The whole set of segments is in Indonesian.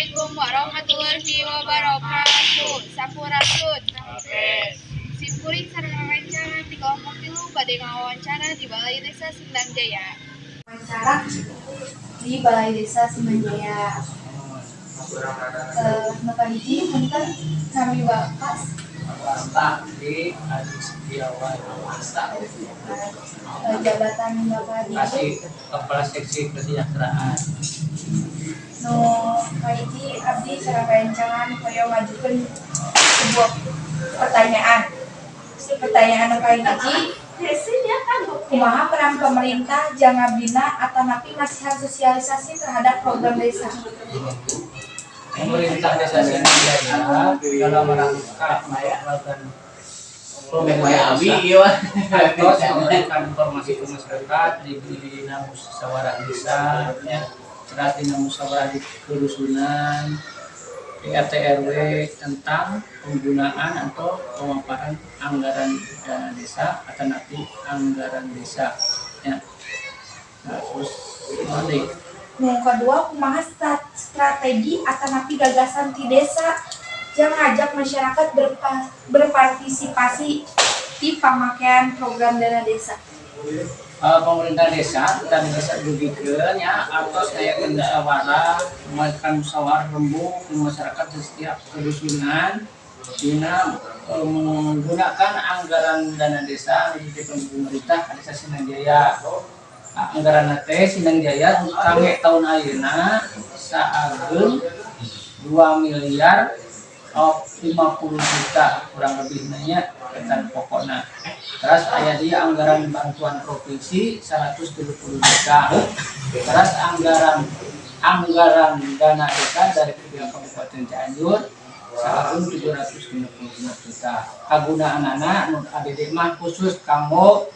Assalamualaikum warahmatullahi wabarakatuh. Sampurasun. Simkuring sareng wawancara di kelompok 3 pada wawancara di Balai Desa Sindang Jaya. Wawancara di Balai Desa Sindang Jaya. Hiji punten kami Bapak di Adi Setiawan jabatan Bapak kasih kepala seksi kesejahteraan. No, hiji abdi sareng rencangan hoyong ngajukeun sebuah pertanyaan. Pertanyaan hiji, kumaha peran pemerintah jang abdina atanapi ngasihan sosialisasi terhadap program desa? Pemerintah desa Sindang Jaya dalam rangka melakukan program atau memberikan informasi ke masyarakat di musyawarah desa, serta musyawarah di kerusunan, di RT RW tentang penggunaan atau pemaparan anggaran dana desa atau nanti anggaran desa. Ya. Nah, terus nanti Yang kedua, kumaha strategi atanapi gagasan ti desa yang ngajak masyarakat berpartisipasi di pemakaian program dana desa. Pemerintah desa dan desa dugikeun ya atos daya musyawarah musyawarah rembuk di masyarakat di setiap kedusunan dina menggunakan anggaran dana desa di pemerintah desa Sindang Jaya. Anggaran teh Sindang Jaya kangge tahun ayeuna saageung 2 miliar 50 juta kurang lebih nanya ketan pokokna. Terus aya di anggaran bantuan provinsi 170 juta. Terus anggaran dana desa dari Kabupaten Cianjur saageung 755 juta. Kagunaanana nu ADD mah khusus kanggo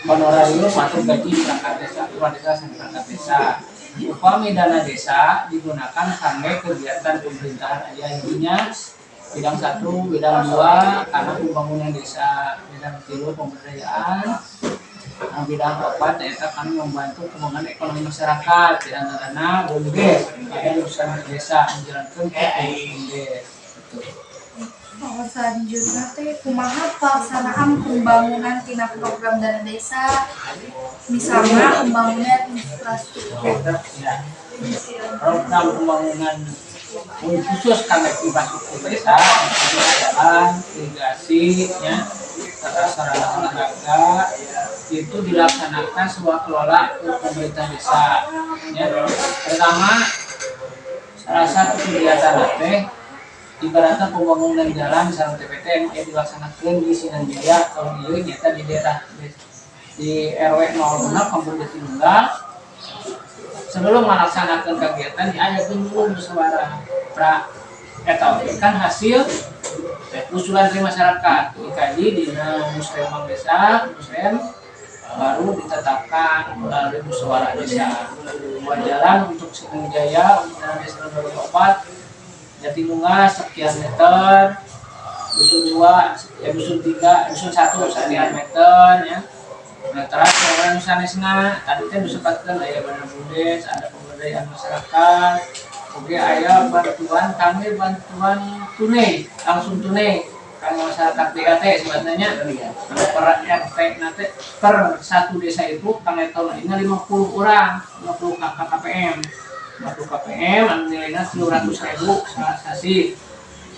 honorarium atau gaji perangkat desa, kepala desa dan perangkat desa. Upami dana desa digunakan kangge kegiatan pemerintahan aya intinya bidang 1, bidang 2 karena pembangunan desa, bidang 3 pemberdayaan, bidang 4 eta kami membantu pengembangan ekonomi masyarakat, di antaranya BUMDes pada usaha desa menjalankan BUMDes. Selanjutnya teh kumaha pelaksanaan pembangunan tina program dana desa, misalnya pembangunan infrastruktur. Ya. Program pembangunan khusus kangge infrastruktur desa, jalan, irigasi, ya, tata sarana olahraga itu dilaksanakan sebuah kelola pemerintah desa. Ya. Pertama, salah satu kegiatan teh ibaratnya pembangunan jalan misalnya TPT yang dilaksanakan di Sindang Jaya tahun ini nyata di daerah di RW 06 Kampung Jatinunggal. Sebelum melaksanakan kegiatan diayakeun dulu musyawarah pra eta kan hasil usulan dari masyarakat dikaji di musrembang desa baru ditetapkan melalui musyawarah desa buat jalan untuk Sindang Jaya untuk desa 24 Jatinunggal sekian meter, dusun 2, dusun 3, dusun 1 sekian meter ya. Nah, terus orang sanesna tadi teh disebutkan aya dana BUMDes, ada pemberdayaan masyarakat. Kemudian aya bantuan tunai, langsung tunai kanggo masyarakat DAT sebenarnya. Per RT nanti per satu desa itu kangge tahun ini 50 orang, 50 KKPM. 50 KPM anu nilainya 300.000 sasi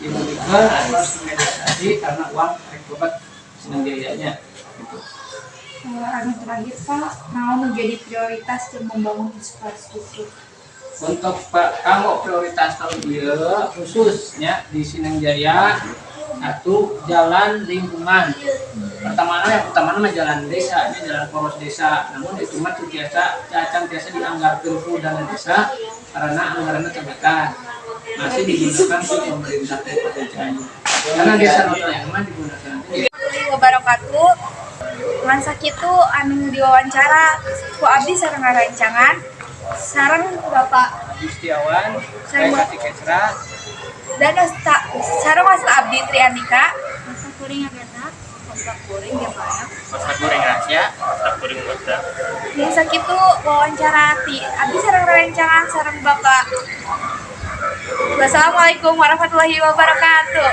diberikan atas mediasi karena uang rekrubat Sindang Jayanya gitu. Anu terakhir Pak, mau menjadi prioritas untuk membangun infrastruktur. Untuk kanggo prioritas tahun ieu khususnya di Sindang Jaya satu jalan lingkungan. Pertama mah jalan desa, ini jalan poros desa. Namun itu mah biasa dianggarkeun ku dana desa karena anggarannya terbatas. Masih digunakan di pemerintah Kabupaten Cianjur. Karena desa yang mah digunakan. Wabarakatuh. Ngan sakitu anu diwawancara ku abdi sareng ngarancangan sareng Bapak Setiawan, saya Kesra dan sareng Mas Abdi Tri Andika, Mas Kuring Agatha, Mas Kuring ya Pak ya. Mas Kuring Rahasia, Mas Kuring Kota. Mun sakitu wawancara ti abdi sareng rencangan sareng Bapak Wassalamualaikum warahmatullahi wabarakatuh.